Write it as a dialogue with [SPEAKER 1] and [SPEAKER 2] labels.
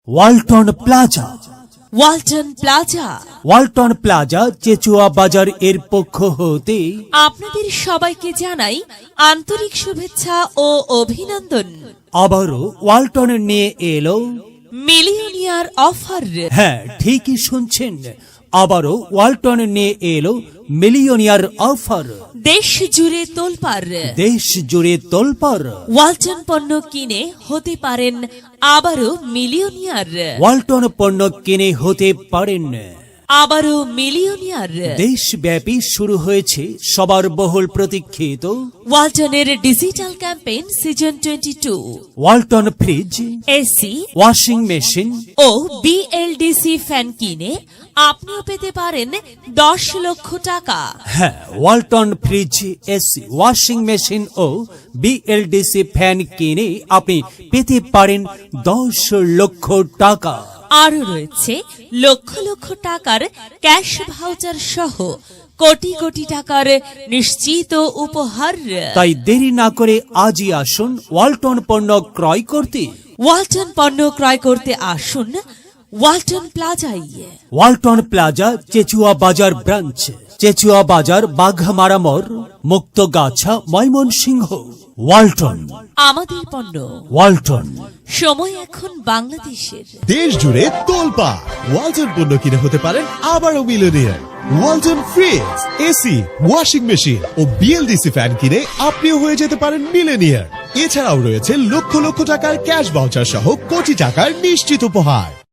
[SPEAKER 1] Walton plaza.
[SPEAKER 2] Walton plaza.
[SPEAKER 1] Walton plaza Chechua Bazar এর পক্ষ হতে
[SPEAKER 2] আপনাদের সবাইকে জানাই আন্তরিক শুভেচ্ছা ও অভিনন্দন।
[SPEAKER 1] আবারও ওয়ালটন নিয়ে এলো
[SPEAKER 2] মিলিয়নিয়ার অফার।
[SPEAKER 1] হ্যাঁ, ঠিকই শুনছেন, আবারও ওয়ালটন নিয়ে এলো মিলিয়নিয়ার অফার।
[SPEAKER 2] দেশ জুড়ে তোলপাড়।
[SPEAKER 1] দেশ জুড়ে তোলপাড়।
[SPEAKER 2] ওয়ালটন পণ্য কিনে হতে পারেন আবারও মিলিয়নিয়ার।
[SPEAKER 1] ওয়ালটন পণ্য কিনে হতে পারেন
[SPEAKER 2] আবারও মিলিয়নিয়ার।
[SPEAKER 1] দেশব্যাপী শুরু হয়েছে সবার বহুল প্রতীক্ষিত
[SPEAKER 2] ওয়ালটনের digital campaign season 22।
[SPEAKER 1] Walton fridge,
[SPEAKER 2] AC
[SPEAKER 1] washing machine
[SPEAKER 2] ও বিএলডিসি ফ্যান কিনে আপনিও পেতে পারেন 10 লক্ষ টাকা।
[SPEAKER 1] হ্যাঁ, Walton fridge, AC, washing machine ও বিএলডিসি ফ্যান কিনে আপনি পেতে পারেন 10 লক্ষ টাকা।
[SPEAKER 2] আরও রয়েছে লক্ষ লক্ষ টাকার ক্যাশ ভাউচার সহ কোটি কোটি টাকার নিশ্চিত উপহার।
[SPEAKER 1] তাই দেরি না করে আজই আসুন ওয়ালটন পণ্য ক্রয় করতে।
[SPEAKER 2] ওয়ালটন পণ্য ক্রয় করতে আসুন ওয়ালটন প্লাজায়।
[SPEAKER 1] ওয়ালটন প্লাজা চেচুয়া বাজার ব্রাঞ্চ, চেচুয়া বাজার, বাঘমারা মোড়, মুক্তগাছা, ময়মনসিংহ। ওয়ালটন,
[SPEAKER 2] আমাদের পণ্য।
[SPEAKER 1] ওয়ালটন।
[SPEAKER 2] সময় এখন বাংলাদেশের।
[SPEAKER 3] দেশ জুড়ে তোলপা ওয়ালটন পণ্য কিনে হতে পারেন আবারও millionaire. Walton fridge, AC, washing machine ও বিএলডিসি ফ্যান কিনে আপনিও হয়ে যেতে পারেন মিলিয়নিয়ার। এছাড়াও রয়েছে লক্ষ লক্ষ টাকার ক্যাশ ভাউচার সহ কোটি টাকার নিশ্চিত উপহার।